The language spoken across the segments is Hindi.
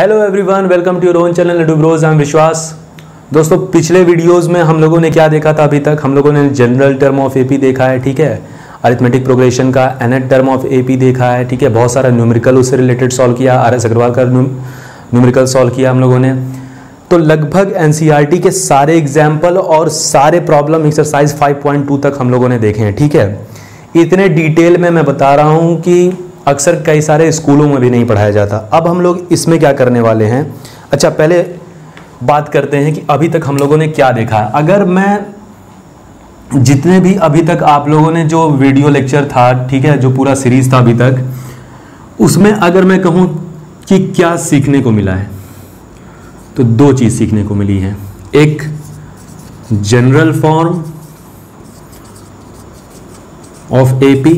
Hello everyone, welcome to your own channel Laddu bros. I am Vishwas. दोस्तों, पिछले वीडियोस में हम लोगों ने क्या देखा था? अभी तक हम लोगों ने जनरल टर्म ऑफ एपी देखा है, ठीक है, अरिथमेटिक प्रोग्रेशन का nth टर्म ऑफ एपी देखा है, ठीक है, बहुत सारा न्यूमेरिकल उससे रिलेटेड सॉल्व किया, RS अग्रवाल का न्यूमेरिकल सॉल्व किया हम लोगों ने। तो लगभग एनसीईआरटी के सारे एग्जाम्पल और सारे प्रॉब्लम एक्सरसाइज 5.2 तक हम लोगों ने देखे हैं, ठीक है। इतने डिटेल में मैं बता रहा हूँ कि अक्सर कई सारे स्कूलों में भी नहीं पढ़ाया जाता। अब हम लोग इसमें क्या करने वाले हैं? अच्छा, पहले बात करते हैं कि अभी तक हम लोगों ने क्या देखा है। अगर मैं जितने भी अभी तक आप लोगों ने जो वीडियो लेक्चर था, ठीक है, जो पूरा सीरीज था अभी तक, उसमें अगर मैं कहूँ कि क्या सीखने को मिला है, तो दो चीज सीखने को मिली है। एक जनरल फॉर्म ऑफ एपी,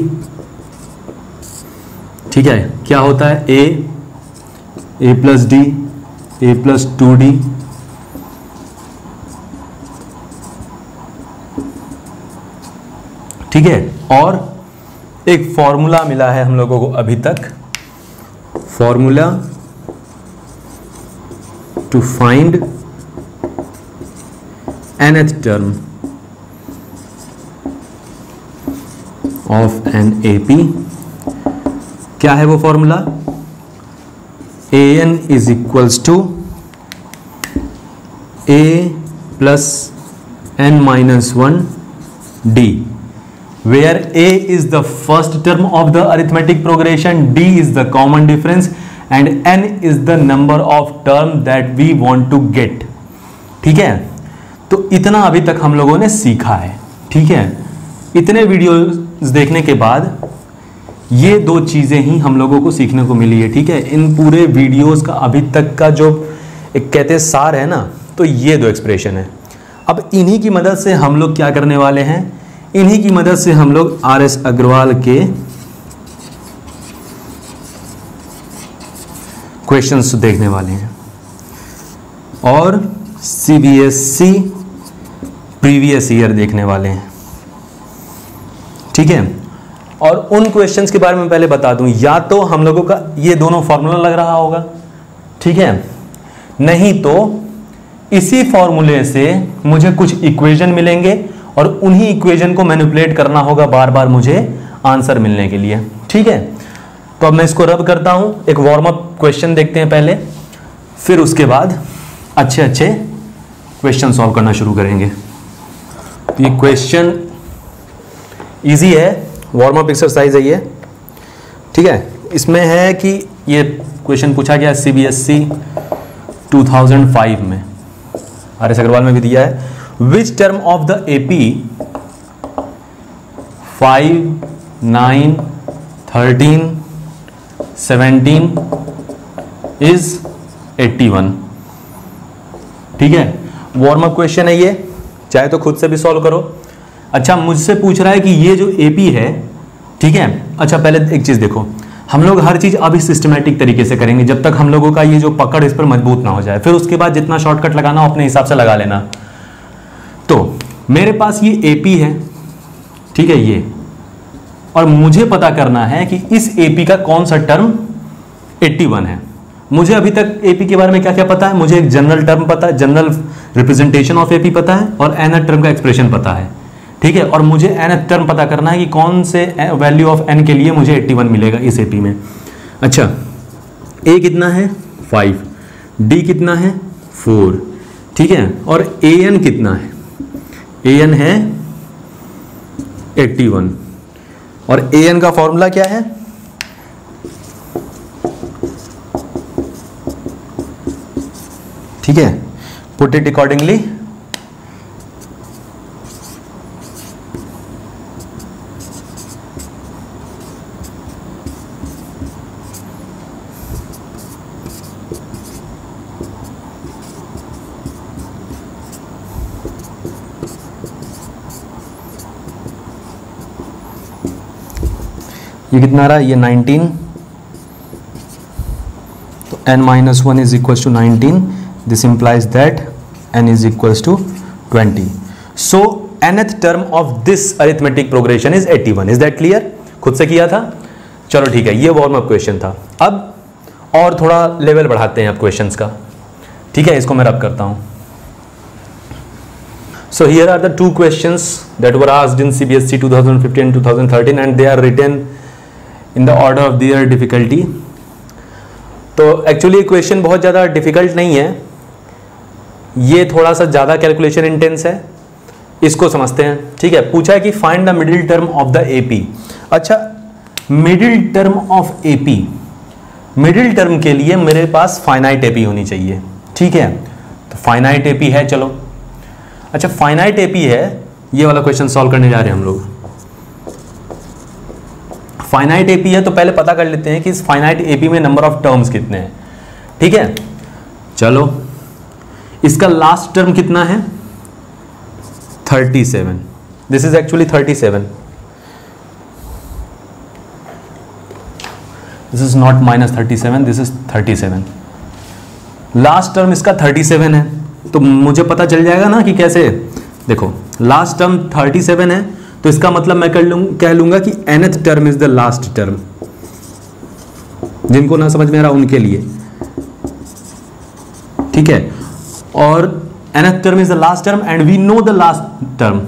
ठीक है, क्या होता है? ए प्लस डी, ए प्लस 2d, ठीक है। और एक फॉर्मूला मिला है हम लोगों को अभी तक, formula to find nth term of an AP. क्या है वो formula? an is equals to a plus n minus 1 d, where a is the first term of the arithmetic progression, d is the common difference and n is the number of term that we want to get, ठीक है। तो इतना अभी तक हम लोगों ने सीखा है, ठीक है। इतने वीडियोस देखने के बाद ये दो चीजें ही हम लोगों को सीखने को मिली है, ठीक है। इन पूरे वीडियोस का अभी तक का जो एक कहते सार है ना, तो ये दो एक्सप्रेशन है। अब इन्हीं की मदद से हम लोग क्या करने वाले हैं? इन्हीं की मदद से हम लोग RS अग्रवाल के क्वेश्चंस देखने वाले हैं और CBSE प्रीवियस ईयर देखने वाले हैं, ठीक है। और उन क्वेश्चंस के बारे में पहले बता दूं, या तो हम लोगों का ये दोनों फॉर्मूला लग रहा होगा, ठीक है, नहीं तो इसी फॉर्मूले से मुझे कुछ इक्वेशन मिलेंगे और उन्हीं इक्वेशन को मैनिपुलेट करना होगा बार बार मुझे आंसर मिलने के लिए, ठीक है। तो अब मैं इसको रब करता हूं, एक वार्म अप क्वेश्चन देखते हैं पहले, फिर उसके बाद अच्छे अच्छे क्वेश्चन सॉल्व करना शुरू करेंगे। ये क्वेश्चन इजी है, वार्म अप एक्सरसाइज है ये, ठीक है। इसमें है कि ये क्वेश्चन पूछा गया CBSE 2005 में, RS अग्रवाल में भी दिया है। Which term of the AP 5, 9, 13, 17 is 81, ठीक है। वार्म अप क्वेश्चन है ये, चाहे तो खुद से भी सॉल्व करो। अच्छा, मुझसे पूछ रहा है कि ये जो AP है, ठीक है। अच्छा, पहले एक चीज देखो, हम लोग हर चीज अभी सिस्टमैटिक तरीके से करेंगे जब तक हम लोगों का ये जो पकड़ इस पर मजबूत ना हो जाए। फिर उसके बाद जितना शॉर्टकट लगाना हो अपने हिसाब से लगा लेना। तो मेरे पास ये AP है, ठीक है, ये, और मुझे पता करना है कि इस AP का कौन सा टर्म 81 है। मुझे अभी तक AP के बारे में क्या क्या पता है? मुझे एक जनरल टर्म पता है, जनरल रिप्रेजेंटेशन ऑफ AP पता है, और nth टर्म का एक्सप्रेशन पता है, ठीक है। और मुझे nth टर्म पता करना है कि कौन से वैल्यू ऑफ n के लिए मुझे 81 मिलेगा इस AP में। अच्छा, A कितना है? 5, D कितना है? 4, ठीक है, और AN कितना है? AN है 81, और AN का फॉर्मूला क्या है? ठीक है, पुट इट अकॉर्डिंगली। ये कितना रहा? ये 19, तो n minus 1 is equals to 19। This implies that n is equals to 20। So nth term of this arithmetic progression is 81। Is that clear? खुद से किया था, चलो ठीक है, ये वार्म अप क्वेश्चन था। अब और थोड़ा लेवल बढ़ाते हैं अब क्वेश्चंस का, ठीक है। इसको मैं रब करता हूं। So here are the two questions that were asked in CBSE 2015 and 2013 and they are written in the order of their difficulty. तो एक्चुअली क्वेश्चन बहुत ज़्यादा डिफिकल्ट नहीं है, ये थोड़ा सा ज़्यादा कैलकुलेशन इंटेंस है, इसको समझते हैं, ठीक है। पूछा है कि find the middle term of the AP. अच्छा, middle term of AP, middle term के लिए मेरे पास फाइनाइट एपी होनी चाहिए, ठीक है। तो फाइनाइट एपी है, चलो। अच्छा, फाइनाइट एपी है, ये वाला क्वेश्चन सॉल्व करने जा रहे हैं हम लोग। फाइनाइट एपी है तो पहले पता कर लेते हैं कि इस फाइनाइट एपी में नंबर ऑफ टर्म्स कितने हैं, ठीक है। चलो, इसका लास्ट टर्म कितना है? 37। This is actually 37, this is not -37, this is 37। Last term इसका 37 है, तो मुझे पता चल जाएगा ना कि कैसे। देखो, लास्ट टर्म 37 है, तो इसका मतलब मैं कह लूंगा कि nth term is the last term. जिनको ना समझ में आ रहा उनके लिए, ठीक है। और nth term is the last term and we know the last term,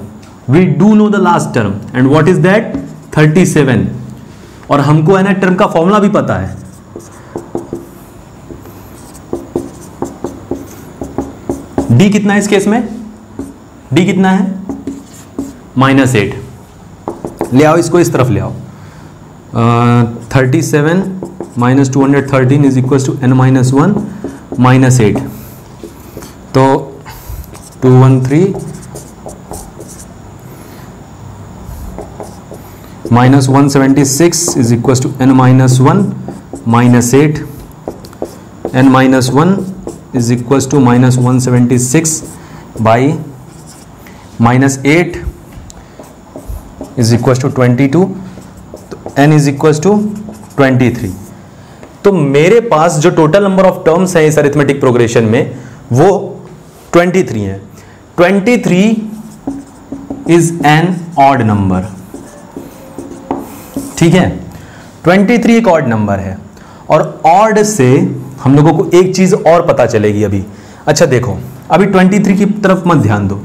we do know the last term and what is that? 37। और हमको nth टर्म का फॉर्मूला भी पता है। डी कितना है इस केस में? डी कितना है? -8। ले आओ, इसको इस तरफ ले आओ। 37 - 213 इज इक्वल टू n-1 -8। तो 213 -176 is equal to n-1 -8। n-1 is equals to -176 by -8 is equals to 22, तो n is equals to 23। तो मेरे पास जो टोटल नंबर ऑफ टर्म्स है इस अरिथमेटिक प्रोग्रेशन में वो 23 है। 23 इज एन ऑड नंबर, ठीक है। 23 एक ऑड नंबर है और ऑड से हम लोगों को एक चीज और पता चलेगी अभी। अच्छा देखो, अभी 23 की तरफ मत ध्यान दो,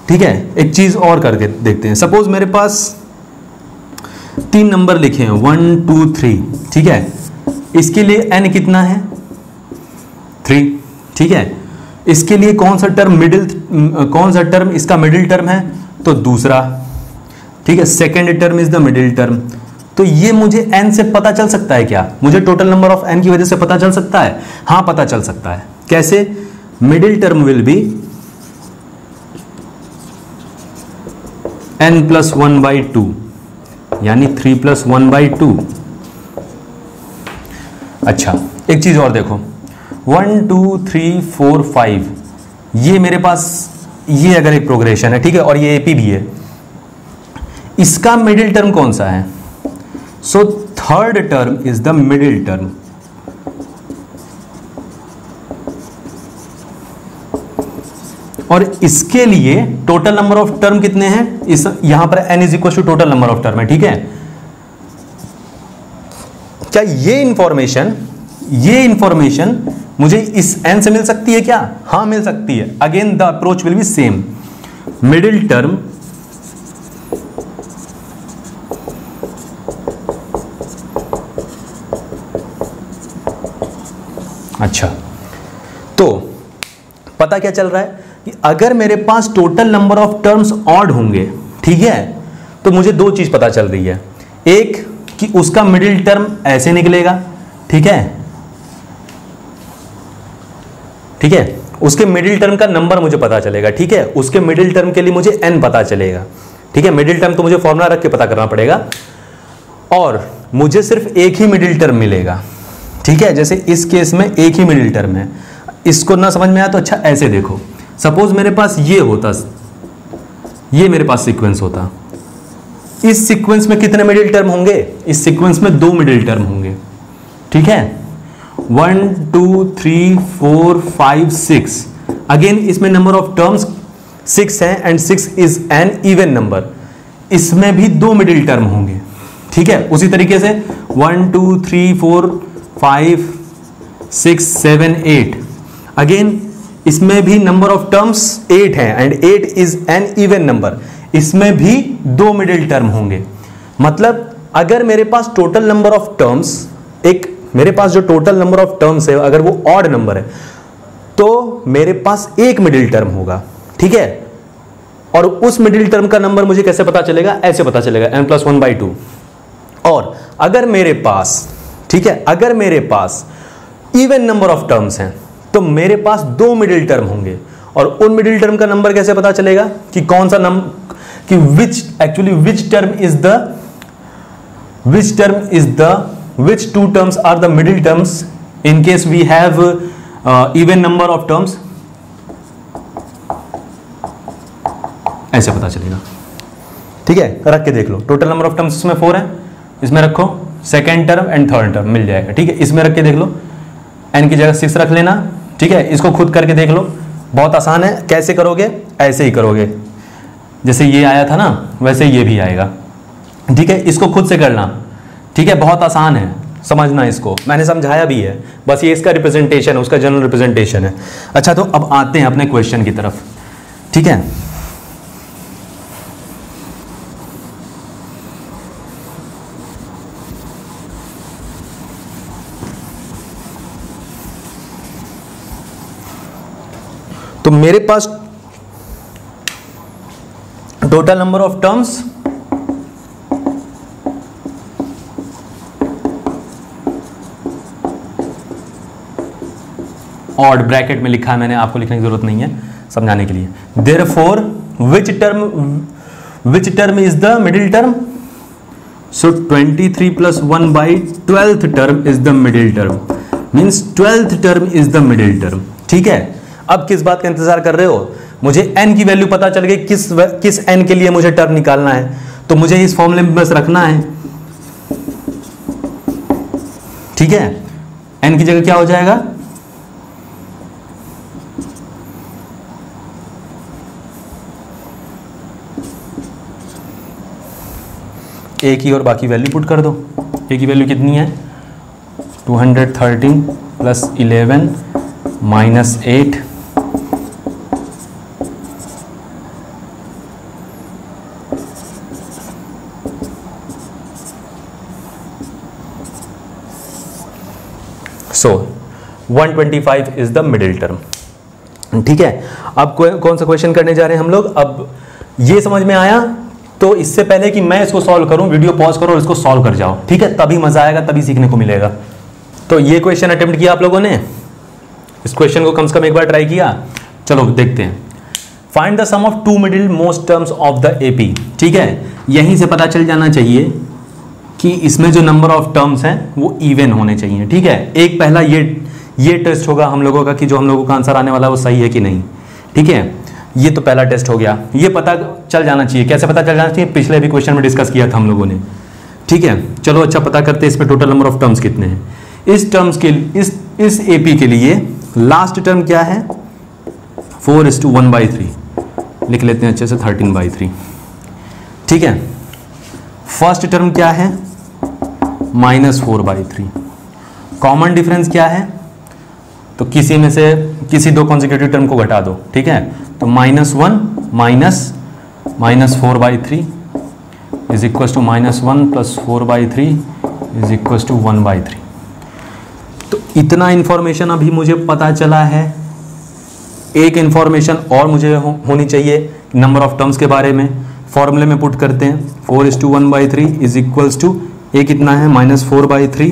ठीक है। एक चीज और करके देखते हैं। सपोज मेरे पास 3 नंबर लिखे हैं 1 2 3, ठीक है। इसके लिए n कितना है? 3, ठीक है। इसके लिए कौन सा टर्म इसका मिडिल टर्म है? तो दूसरा, ठीक है। Second term is the middle term. तो ये मुझे n से पता चल सकता है क्या? मुझे टोटल नंबर ऑफ n की वजह से पता चल सकता है? हाँ, पता चल सकता है। कैसे? Middle term will be n + 1/2, यानी 3 + 1/2। अच्छा, एक चीज और देखो, 1 2 3 4 5, ये मेरे पास ये अगर एक प्रोग्रेशन है, ठीक है, और ये एपी भी है, इसका मिडिल टर्म कौन सा है? So third term is the middle term. और इसके लिए टोटल नंबर ऑफ टर्म कितने हैं? इस यहां पर n is equal to total number of term है, ठीक है। क्या ये इंफॉर्मेशन मुझे इस n से मिल सकती है क्या? हाँ, मिल सकती है। Again the approach will be same. Middle term अच्छा, तो पता क्या चल रहा है कि अगर मेरे पास total number of terms odd होंगे, ठीक है, तो मुझे दो चीज पता चल रही है। एक कि उसका मिडिल टर्म ऐसे निकलेगा, ठीक है, ठीक है, उसके मिडिल टर्म का नंबर मुझे पता चलेगा, ठीक है। उसके मिडिल टर्म के लिए मुझे n पता चलेगा, ठीक है। मिडिल टर्म तो मुझे फॉर्मूला रख के पता करना पड़ेगा। और मुझे सिर्फ एक ही मिडिल टर्म मिलेगा, ठीक है। जैसे इस केस में एक ही मिडिल टर्म है। इसको ना समझ में आया तो अच्छा ऐसे देखो, सपोज मेरे पास ये होता, ये मेरे पास सीक्वेंस होता, इस सीक्वेंस में कितने मिडिल टर्म होंगे? इस सीक्वेंस में 2 मिडिल टर्म होंगे, ठीक है। 1 2 3 4 5 6। अगेन इसमें नंबर ऑफ टर्म्स 6 है and 6 is an even number. इसमें भी 2 मिडिल टर्म होंगे, ठीक है। उसी तरीके से 1 2 3 4 5 6, 7, 8। अगेन इसमें भी नंबर ऑफ टर्म्स 8 है and 8 is an even number. इसमें भी 2 मिडिल टर्म होंगे। मतलब अगर मेरे पास टोटल नंबर ऑफ टर्म्स, मेरे पास जो टोटल नंबर ऑफ टर्म्स है अगर वो ऑड नंबर है तो मेरे पास एक मिडिल टर्म होगा, ठीक है। और उस मिडिल टर्म का नंबर मुझे कैसे पता चलेगा, ऐसे पता चलेगा n+1/2। और अगर मेरे पास, ठीक है, अगर मेरे पास इवन नंबर ऑफ टर्म्स हैं तो मेरे पास 2 मिडिल टर्म होंगे। और उन मिडिल टर्म का नंबर कैसे पता चलेगा कि कौन सा नंबर, कि which two terms are the middle terms in case we have even number of terms, ऐसे पता चलेगा, ठीक है। रख के देख लो, टोटल नंबर ऑफ टर्म्स इसमें 4 है, इसमें रखो second term and third term मिल जाएगा, ठीक है। इसमें रख के देख लो, n की जगह 6 रख लेना, ठीक है। इसको खुद करके देख लो, बहुत आसान है। कैसे करोगे, ऐसे ही करोगे, जैसे ये आया था ना वैसे ये भी आएगा, ठीक है। इसको खुद से करना, ठीक है, बहुत आसान है, समझना इसको, मैंने समझाया भी है, बस ये इसका रिप्रेजेंटेशन है, उसका जनरल रिप्रेजेंटेशन है। अच्छा, तो अब आते हैं अपने क्वेश्चन की तरफ, ठीक है। तो मेरे पास total number of terms odd bracket में लिखा है मैंने, आपको लिखने की जरूरत नहीं है समझाने के लिए। Therefore which term is the middle term, so 23 + 1/12th term is the middle term, means 12th term is the middle term, ठीक है। अब किस बात का इंतजार कर रहे हो, मुझे n की वैल्यू पता चल गई, किस n के लिए मुझे टर्म निकालना है, तो मुझे इस फॉर्मूले में बस रखना है, ठीक है। n की जगह क्या हो जाएगा, a की और बाकी वैल्यू पुट कर दो। a की वैल्यू कितनी है, 213 + 11 - 8 सो 125 इज द मिडिल टर्म, ठीक है। अब कौन सा क्वेश्चन करने जा रहे हैं हम लोग, अब ये समझ में आया। तो इससे पहले कि मैं इसको सॉल्व करूं, वीडियो पॉज करो और इसको सॉल्व कर जाओ, ठीक है, तभी मजा आएगा, तभी सीखने को मिलेगा। तो ये क्वेश्चन अटेम्प्ट किया आप लोगों ने, इस क्वेश्चन को कम से कम एक बार ट्राई किया। चलो देखते हैं। Find the sum of 2 middle most terms of the AP, ठीक है। यहीं से पता चल जाना चाहिए कि इसमें जो नंबर ऑफ टर्म्स हैं वो इवन होने चाहिए, ठीक है। एक पहला ये टेस्ट होगा हम लोगों का कि जो हम लोगों का आंसर आने वाला है वो सही है कि नहीं, ठीक है। ये तो पहला टेस्ट हो गया, ये पता चल जाना चाहिए। कैसे पता चल जाना चाहिए, पिछले भी क्वेश्चन में डिस्कस किया था हम लोगों ने, ठीक है। चलो अच्छा, पता करते हैं इसमें टोटल नंबर ऑफ टर्म्स कितने हैं। इस टर्म्स के इस एपी के लिए लास्ट टर्म क्या है, 4:1/3 लिख लेते हैं अच्छे से, 13/3, ठीक है। फर्स्ट टर्म क्या है, -4/3। कॉमन डिफरेंस क्या है, तो किसी में से किसी 2 कॉन्सेक्यूटिव टर्म को घटा दो, ठीक है। तो -1 - -4/3 is equal to -1 + 4/3 is equal to 1/3। तो इतना इंफॉर्मेशन अभी मुझे पता चला है। एक इंफॉर्मेशन और मुझे होनी चाहिए नंबर ऑफ टर्म्स के बारे में, फॉर्मूले में पुट करते हैं। 4:1/3 इज इक्वल्स टू, ए कितना है, -4/3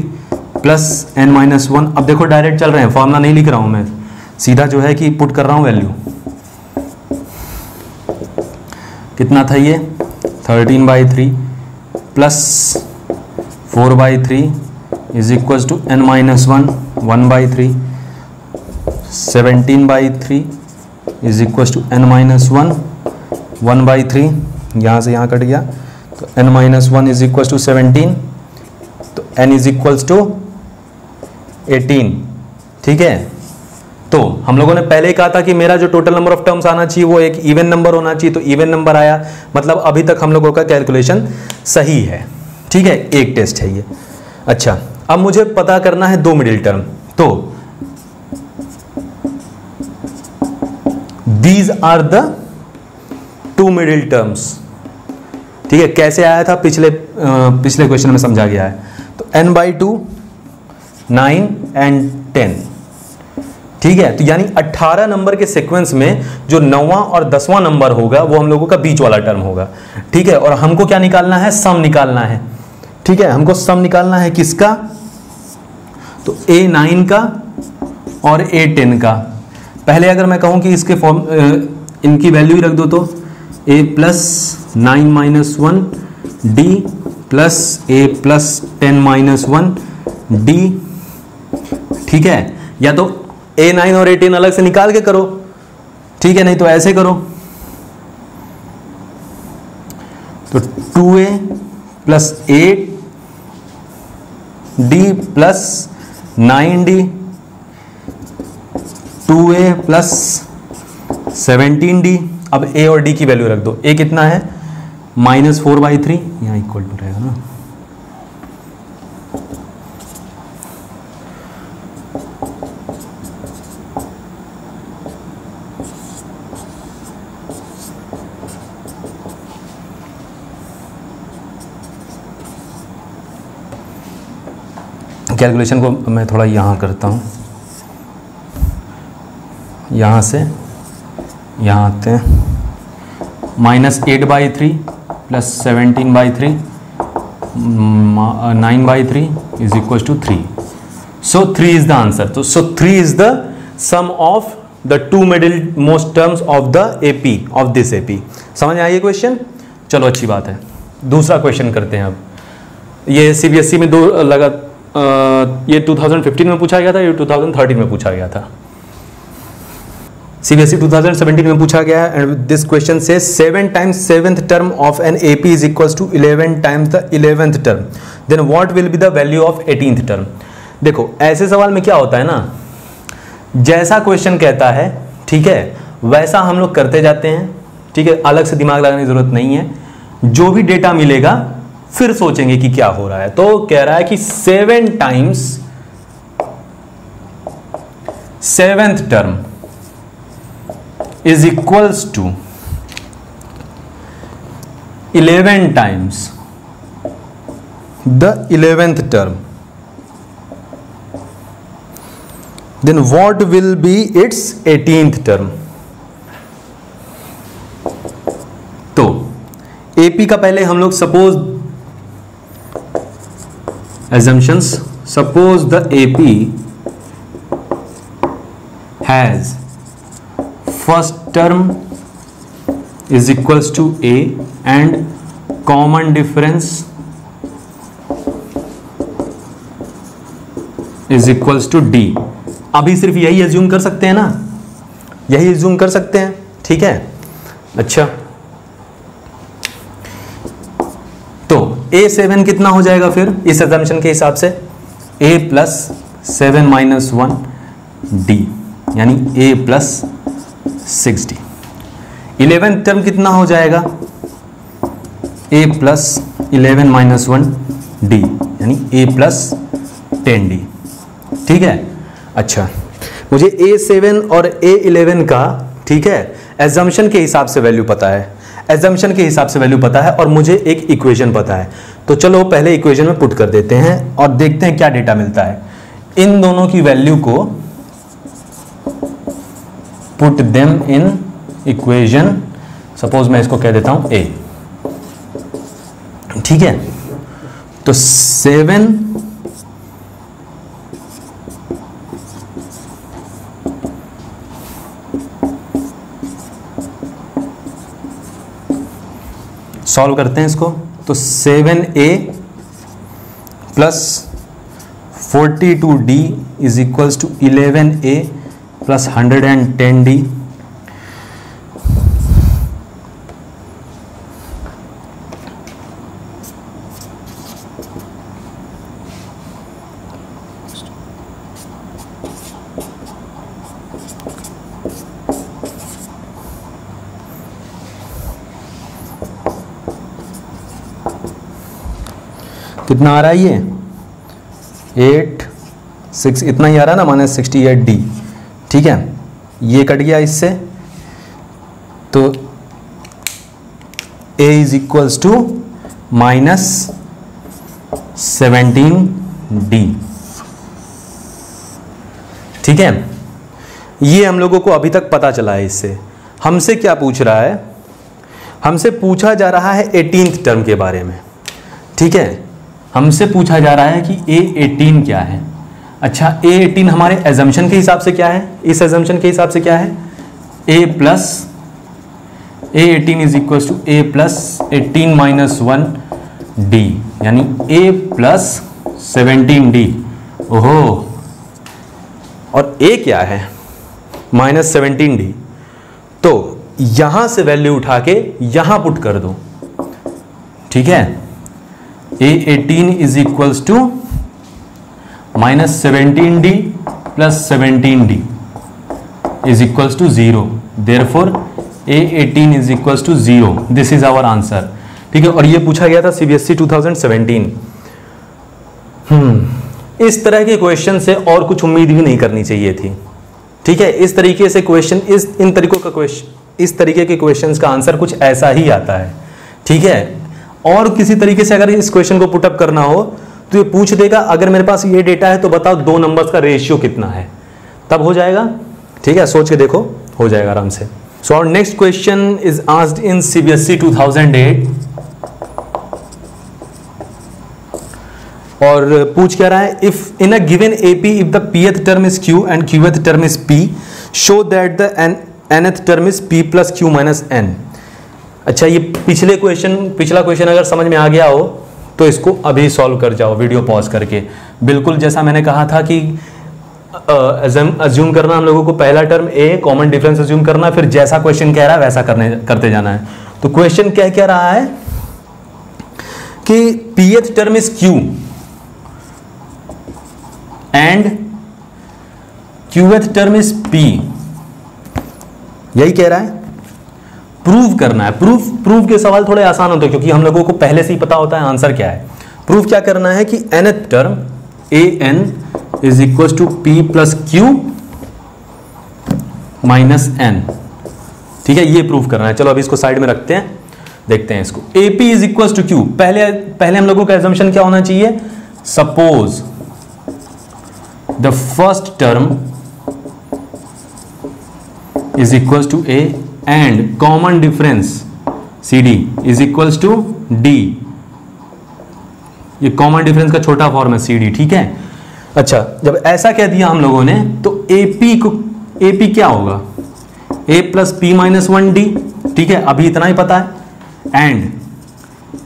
+ n-1। अब देखो डायरेक्ट चल रहे हैं, फॉर्मूला नहीं लिख रहा हूं मैं, सीधा जो है कि पुट कर रहा हूं वैल्यू। कितना था ये, 13/3 + 4/3 is equal to n-1 1/3, 17/3 is equal to n-1 1/3, यहाँ से यहाँ कट गया, तो n-1 इज इक्वल टू 17, तो n इज इक्वल्स टू 18, ठीक है। तो हम लोगों ने पहले कहा था कि मेरा जो टोटल नंबर ऑफ टर्म्स आना चाहिए वो एक इवन नंबर होना चाहिए, तो इवन नंबर आया, मतलब अभी तक हम लोगों का कैलकुलेशन सही है, ठीक है। एक टेस्ट है ये। अच्छा, अब मुझे पता करना है 2 मिडिल टर्म। तो these are the two middle terms. ठीक है, कैसे आया था पिछले क्वेश्चन में समझा गया है। तो n/2, 9 एंड 10। ठीक है, तो यानी 18 नंबर के सीक्वेंस में जो 9वां और 10वां नंबर होगा वो हम लोगों का बीच वाला टर्म होगा। ठीक है, और हमको क्या निकालना है, सम निकालना है। ठीक है, हमको सम निकालना है किसका, तो A9 का और A10 का। पहले अगर मैं कहूं कि इसके फॉर्म इनकी वैल्यू ही रख दो तो A plus 9 minus 1 D plus A plus 10 minus 1 D। ठीक है, या तो A9 और A10 अलग से निकाल के करो, ठीक है, नहीं तो ऐसे करो। तो 2A plus 8D plus 9D, 2A plus 17D। अब A और D की वैल्यू रख दो। A कितना है, -4/3, यहाँ इक्वल टू रहेगा ना। कैलकुलेशन को मैं थोड़ा यहाँ करता हूँ, यहाँ से यहाँ आते हैं। -8/3 plus 17/3 9/3 is equal to 3। So 3 is the answer. तो so 3 is the sum of the two middle most terms of the AP of this AP। समझ आइए क्वेश्चन, चलो अच्छी बात है। दूसरा क्वेश्चन करते हैं अब। ये CBSE में दो लगा, ये 2015 में पूछा गया था, ये 2013 में पूछा गया था। CBSE 2017 में पूछा गया है एंड दिस क्वेश्चन से 7 times 7th term of an AP is equals to 11 times the 11th term, then what will be the value of 18th term। देखो ऐसे सवाल में क्या होता है ना, जैसा क्वेश्चन कहता है, ठीक है, वैसा हम लोग करते जाते हैं। ठीक है, अलग से दिमाग लगाने की जरूरत नहीं है। जो भी डेटा मिलेगा फिर सोचेंगे कि क्या हो रहा है। तो कह रहा है कि 7 times 7th term is equals to 11 times the 11th term, then what will be its 18th term। तो AP का पहले हम लोग suppose assumptions, suppose the AP has first term is equals to A and common difference is equals to D। अभी सिर्फ यही एज्यूम कर सकते हैं ना, यही एज्यूम कर सकते हैं। ठीक है, अच्छा, तो A7 कितना हो जाएगा फिर इस एजम्पशन के हिसाब से, A प्लस 7 माइनस 1 D, यानी A plus 6D। 11th term कितना हो जाएगा, A प्लस 11 माइनस 1 D, यानी A प्लस 10D। ठीक है, अच्छा, मुझे A7 और A11 का, ठीक है, एजम्पशन के हिसाब से वैल्यू पता है, एजम्पशन के हिसाब से वैल्यू पता है और मुझे एक इक्वेशन पता है। तो चलो पहले इक्वेशन में पुट कर देते हैं और देखते हैं क्या डेटा मिलता है। इन दोनों की वैल्यू को put them in equation, suppose मैं इसको कह देता हूं A। ठीक है, तो 7 सॉल्व करते हैं इसको। तो 7A plus 42D is equals to 11A plus 110D। कितना आ रहा है ये, 8 6 इतना ही आ रहा है ना, -68D। ठीक है, ये कट गया इससे, तो a is equals to -17d। ठीक है, ये हम लोगों को अभी तक पता चला है। इससे हमसे क्या पूछ रहा है, हमसे पूछा जा रहा है 18th टर्म के बारे में। ठीक है, हमसे पूछा जा रहा है कि A18 क्या है। अच्छा, A18 हमारे एजम्पशन के हिसाब से क्या है, इस एजम्पशन के हिसाब से क्या है, A18 is equal to A plus 18 minus 1D, यानी A प्लस 17D। ओहो, और A क्या है, -17D। तो यहां से वैल्यू उठा के यहां पुट कर दो। ठीक है, A18 is equals to -17D plus 17D is equals to 0। Therefore A18 is equals to 0। This is our answer. ठीक है, और ये पूछा गया था CBSE 2017। इस तरह के क्वेश्चन से और कुछ उम्मीद भी नहीं करनी चाहिए थी। ठीक है, इस तरीके से क्वेश्चन, इन तरीकों का क्वेश्चन, इस तरीके के क्वेश्चंस का आंसर कुछ ऐसा ही आता है। ठीक है, और किसी तरीके से अगर इस क्वेश्चन को पुटअप करना हो तो ये पूछ देगा अगर मेरे पास ये डेटा है तो बताओ दो नंबर्स का रेशियो कितना है, तब हो जाएगा। ठीक है, सोच के देखो, हो जाएगा आराम से। So our next question is asked in CBSE 2008 और पूछ क्या रहा है, if in a given AP if the pth term is Q and qth term is P, show that the nth term is P plus Q minus N। अच्छा, ये पिछला क्वेश्चन अगर समझ में आ गया हो तो इसको अभी सॉल्व कर जाओ वीडियो पॉज करके। बिल्कुल जैसा मैंने कहा था कि अज्यूम करना हम लोगों को, पहला term A, common difference assume करना, फिर जैसा क्वेश्चन कह रहा है वैसा करते जाना है। तो क्वेश्चन क्या कह रहा है कि pth term is Q and qth term is P, यही कह रहा है। प्रूव करना है। प्रूव के सवाल थोड़े आसान होते हैं क्योंकि हम लोगों को पहले से ही पता होता है आंसर क्या है। प्रूव क्या करना है कि nth term an is equal to P plus Q minus N। ठीक है, ये प्रूव करना है। चलो अभी इसको साइड में रखते हैं, देखते हैं इसको। AP is equal to Q, पहले हम लोगों का एजम्पशन क्या होना चाहिए, suppose the first term is equals to A and common difference CD is equals to D। ये common difference का छोटा फॉर्म है CD। ठीक है, अच्छा, जब ऐसा कह दिया हम लोगों ने तो AP क्या होगा, A plus P minus 1D। ठीक है, अभी इतना ही पता है। And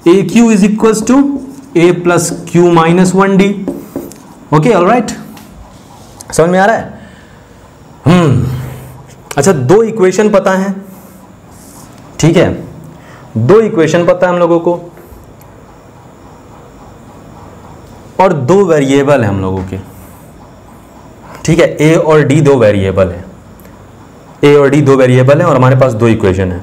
AQ is equals to A plus Q minus 1D। Okay, alright, समझ में आ रहा है। अच्छा, दो इक्वेशन पता है। ठीक है, दो इक्वेशन पता है हम लोगों को और दो वेरिएबल है हम लोगों के। ठीक है, A और D दो वेरिएबल है, A और D दो वेरिएबल है और हमारे पास दो इक्वेशन है।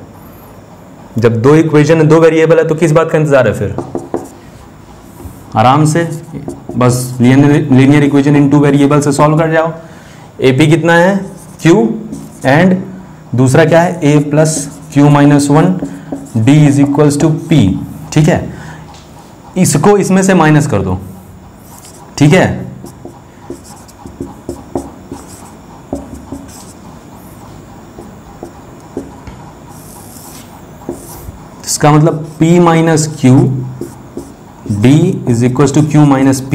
जब दो इक्वेशन है, दो वेरिएबल है, तो किस बात का इंतजार है फिर, आराम से बस linear equation in two variable से सॉल्व कर जाओ। AP कितना है, Q, एंड दूसरा क्या है, A plus Q minus 1 D is equals to P। ठीक है, इसको इसमें से माइनस कर दो। ठीक है, इसका मतलब P minus Q D is equal to Q minus P।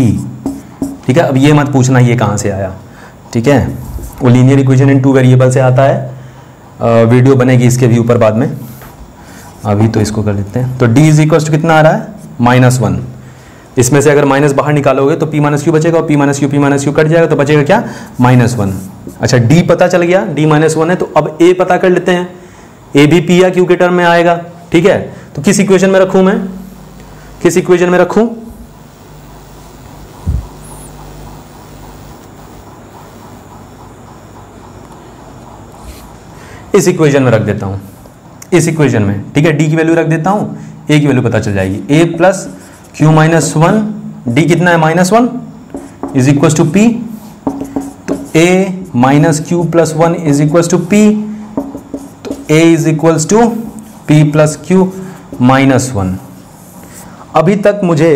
ठीक है, अब ये मत पूछना ये कहाँ से आया। ठीक है, वो linear equation in two variable से आता है। वीडियो बनेगी इसके भी ऊपर बाद में, अभी तो इसको कर लेते हैं। तो D इज इक्वल टू कितना आ रहा है, -1। इसमें से अगर माइनस बाहर निकालोगे तो P माइनस Q बचेगा और P माइनस Q कट जाएगा तो बचेगा क्या, -1। अच्छा, D पता चल गया, D -1 है। तो अब A पता कर लेते हैं, A भी P या Q के टर्म में आएगा। ठीक है, तो किस इक्वेशन में रखूं मैं, किस इक्वेशन में रखूं, इस इक्वेशन में रख देता हूं, इस इक्वेशन में। ठीक है, D की वैल्यू रख देता हूं, A की वैल्यू पता चल जाएगी। A plus Q minus 1, D कितना है, -1 इज इक्वल टू P। तो A minus Q plus 1 is equal to P। तो a is equals to p plus Q minus 1। अभी तक मुझे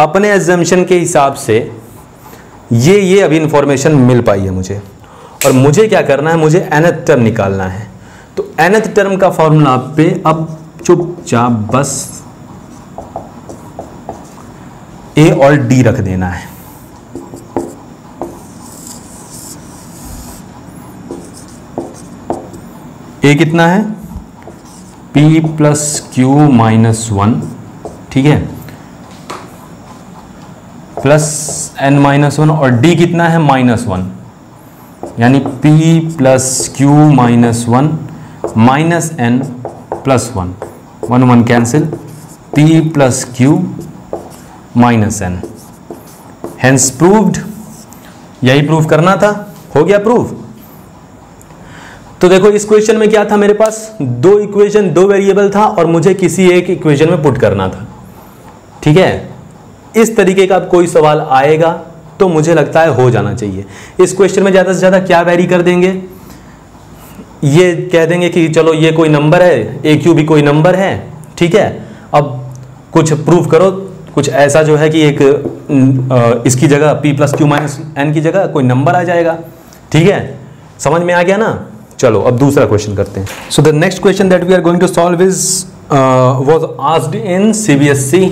अपने एग्जाम्पशन के हिसाब से ये अभी इंफॉर्मेशन मिल पाई है मुझे, और मुझे क्या करना है, मुझे nth टर्म निकालना है। तो nth टर्म का फॉर्मूला पे अब चुपचाप बस a और d रख देना है। a कितना है, p प्लस क्यू माइनस 1, ठीक है, प्लस n माइनस 1, और d कितना है -1, यानी p plus Q minus 1 minus n plus 1, 1 1 cancel, p plus Q minus n, hence proved. यही प्रूव करना था, हो गया प्रूव। तो देखो इस क्वेश्चन में क्या था, मेरे पास दो इक्वेशन, दो वेरिएबल था और मुझे किसी एक इक्वेशन में पुट करना था, ठीक है। इस तरीके का कोई सवाल आएगा तो मुझे लगता है हो जाना चाहिए। इस क्वेश्चन में ज़्यादा से ज़्यादा क्या वैरी कर देंगे, ये कह देंगे कि चलो ये कोई नंबर है, ए क्यू भी कोई नंबर है, ठीक है, अब कुछ प्रूफ करो, कुछ ऐसा जो है कि एक इसकी जगह p plus Q minus N की जगह कोई नंबर आ जाएगा, ठीक है। समझ में आ गया ना। चलो अब दूसरा क्वेश्चन करते हैं। So the next question that we are going to solve is was asked in CBSE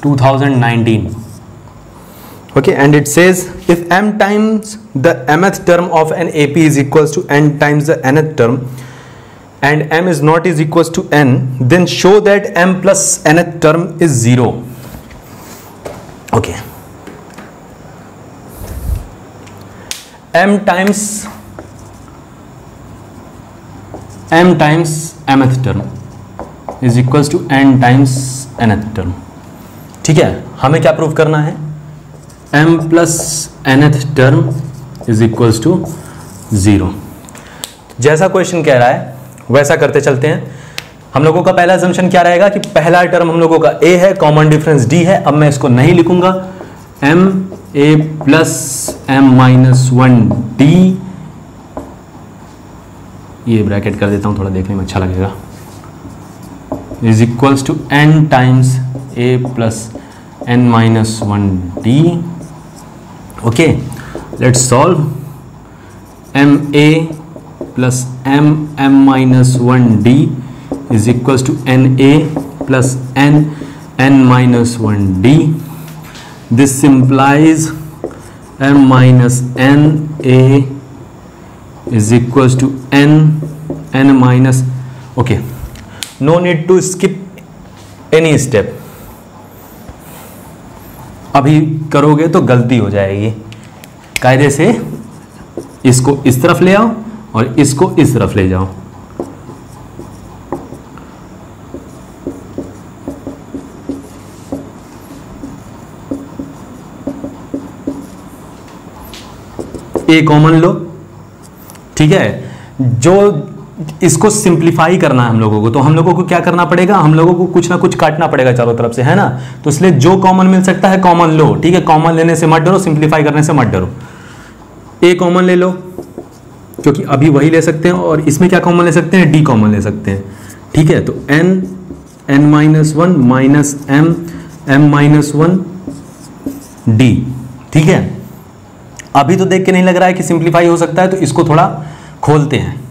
2019. Okay, and it says if m times the mth term of an AP is equals to n times the nth term and m is not is equals to n, then show that m plus nth term is 0. Okay, m times mth term is equals to n times nth term, ठीक है। हमें क्या प्रूव करना है, m plus nth term is equals to 0। जैसा क्वेश्चन कह रहा है वैसा करते चलते हैं। हम लोगों का पहला असम्पशन क्या रहेगा कि पहला टर्म हम लोगों का a है, कॉमन डिफरेंस d है। अब मैं इसको नहीं लिखूंगा, m a plus m minus 1d, ये ब्रैकेट कर देता हूं थोड़ा देखने में अच्छा लगेगा, is equals to n times a plus n minus 1d। Okay, let's solve. m a plus m minus 1d is equals to n a plus n minus 1d। This simplifies m minus n a is equals to n minus, okay, no need to skip any step. अभी करोगे तो गलती हो जाएगी। कायदे से इसको इस तरफ ले आओ और इसको इस तरफ ले जाओ। ए कॉमन लो, ठीक है। जो इसको सिंप्लीफाई करना है हम लोगों को, तो हम लोगों को क्या करना पड़ेगा, हम लोगों को कुछ ना कुछ काटना पड़ेगा चारों तरफ से, है ना। तो इसलिए जो कॉमन मिल सकता है कॉमन लो, ठीक है। कॉमन लेने से मत डरो, सिंप्लीफाई करने से मत डरो। ए कॉमन ले लो क्योंकि अभी वही ले सकते हैं, और इसमें क्या कॉमन ले सकते हैं, डी कॉमन ले सकते हैं, ठीक है। तो n minus 1 minus m minus 1 d, ठीक है। अभी तो देख के नहीं लग रहा है कि सिंप्लीफाई हो सकता है, तो इसको थोड़ा खोलते हैं,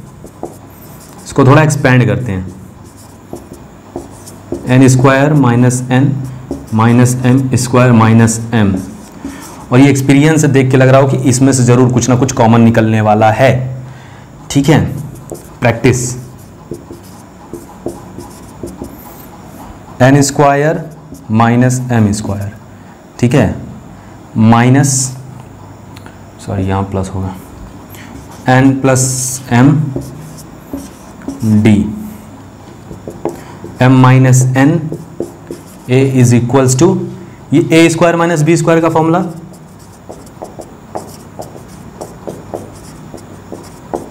इसको थोड़ा एक्सपेंड करते हैं। n square minus n minus m square minus m, और ये एक्सपीरियंस से देख के लग रहा हो कि इसमें से जरूर कुछ ना कुछ कॉमन निकलने वाला है, ठीक है। Practice. n square minus m square, ठीक है, माइनस, सॉरी यहाँ प्लस होगा, n plus m d, m minus n a is equals to, ये a square minus b square का फॉर्मूला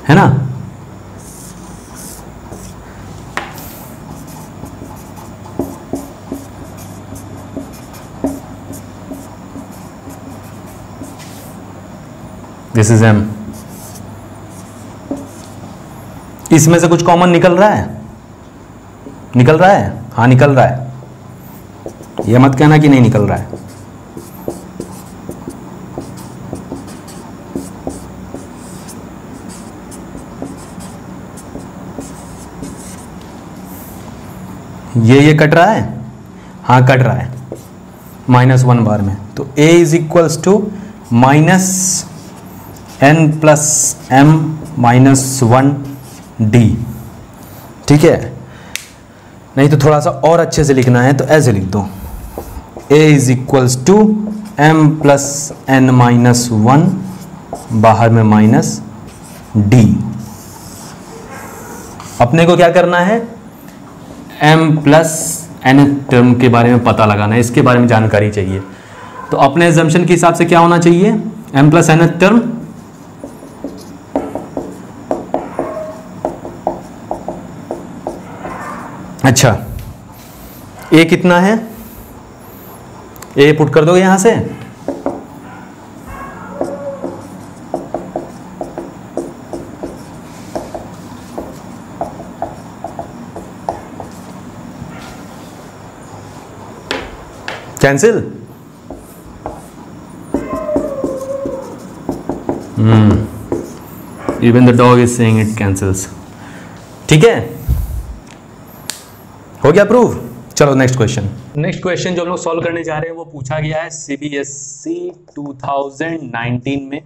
है ना। दिस इज m, इसमें से कुछ कॉमन निकल रहा है? निकल रहा है? हाँ निकल रहा है, ये मत कहना कि नहीं निकल रहा है। ये कट रहा है? हाँ कट रहा है -1 बार में। तो a is equals to -n+m-1d, ठीक है। नहीं तो थोड़ा सा और अच्छे से लिखना है तो ऐसे लिख दो, a is equals to m+n-1 बाहर में -d। अपने को क्या करना है? m+n टर्म के बारे में पता लगाना है, इसके बारे में जानकारी चाहिए। तो अपने एजम्पशन के हिसाब से क्या होना चाहिए? m+n टर्म अच्छा, a कितना है? a पुट कर दोगे यहां से, cancel. Even the dog is saying it cancels, ठीक है। हो गया प्रूव। चलो नेक्स्ट क्वेश्चन। नेक्स्ट क्वेश्चन जो हम लोग सॉल्व करने जा रहे हैं वो पूछा गया है CBSE 2019 में,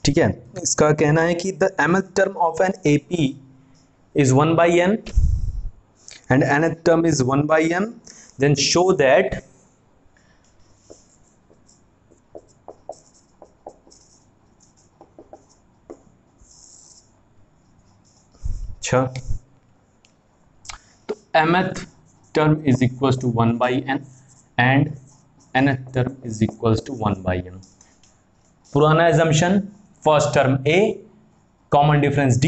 ठीक है। इसका कहना है कि द mth term of an AP is 1/n and nth term is 1/m, then show that अच्छा, तो mth term is equals to 1/n and nth term is equals to 1/m। पुराना assumption, first term a, common difference d,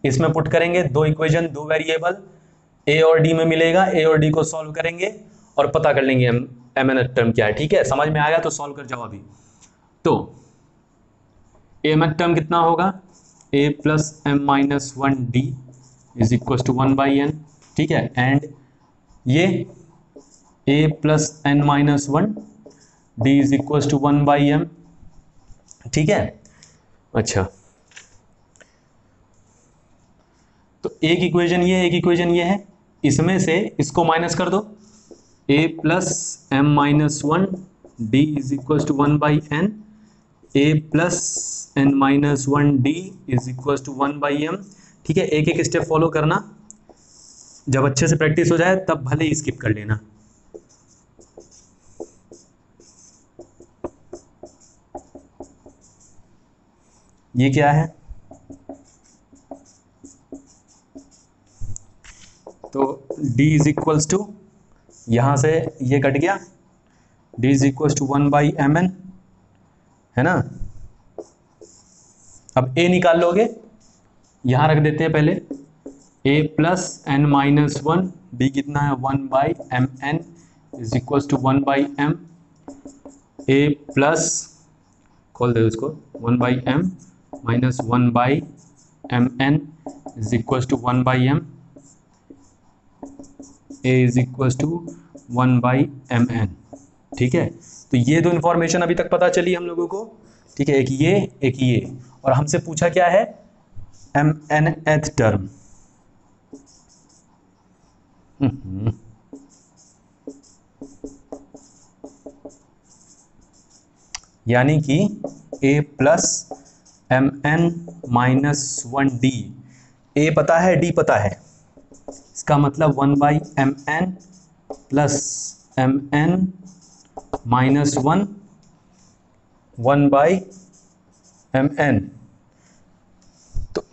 इसमें पुट करेंगे दो इक्वेशन, दो वेरिएबल a और d में मिलेगा, a और d को सॉल्व करेंगे और पता कर लेंगे mth टर्म क्या है, ठीक है। समझ में आ गया तो सॉल्व कर जाओ अभी। तो mth टर्म कितना होगा? a+m-1d is equal to 1/n, ठीक है। एंड ये a+n-1d is equal to 1/m, ठीक है। अच्छा, तो एक इक्वेशन ये, एक इक्वेशन ये है, इसमें से इसको माइनस कर दो, a+m-1d is equal to 1/n, a+n-1d is equal to 1/m, ठीक है। एक एक स्टेप फॉलो करना, जब अच्छे से प्रैक्टिस हो जाए तब भले ही स्किप कर लेना। ये क्या है? तो d इज इक्वल्स टू, यहां से ये कट गया, d is equals to 1/mn, है ना। अब a निकाल लोगे, यहां रख देते हैं पहले, a+n-1, d कितना है? 1/mn is equals to 1/m, a plus खोल दे उसको, 1/m minus 1/mn is equals to 1/m, a is equals to 1/mn, ठीक है। तो ये दो इंफॉर्मेशन अभी तक पता चली हम लोगों को, ठीक है। एक ये, और हमसे पूछा क्या है? mnth term. यानी कि a+mn-1d, a पता है, d पता है, इसका मतलब 1/mn प्लस mn-1 1/mn। तो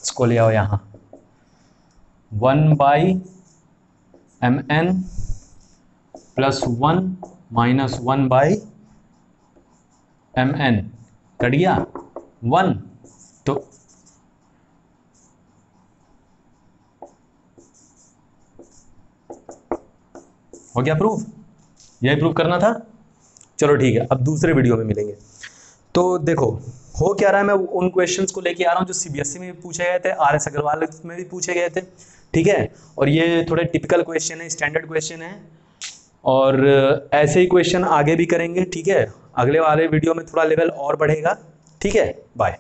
इसको ले आओ यहां, 1/mn plus 1 minus 1/mn, cut गया 1। तो हो गया प्रूफ, यही प्रूफ करना था। चलो ठीक है, अब दूसरे वीडियो में मिलेंगे। तो देखो हो क्या रहा है, मैं उन क्वेश्चंस को लेके आ रहा हूँ जो सीबीएसई में भी पूछे गए थे, आरएस अग्रवाल में भी पूछे गए थे, ठीक है। और ये थोड़े टिपिकल क्वेश्चन है, स्टैंडर्ड क्वेश्चन है, और ऐसे ही क्वेश्चन आगे भी करेंगे, ठीक है। अगले वाले वीडियो में थोड़ा लेवल और बढ़ेगा, ठीक है। बाय।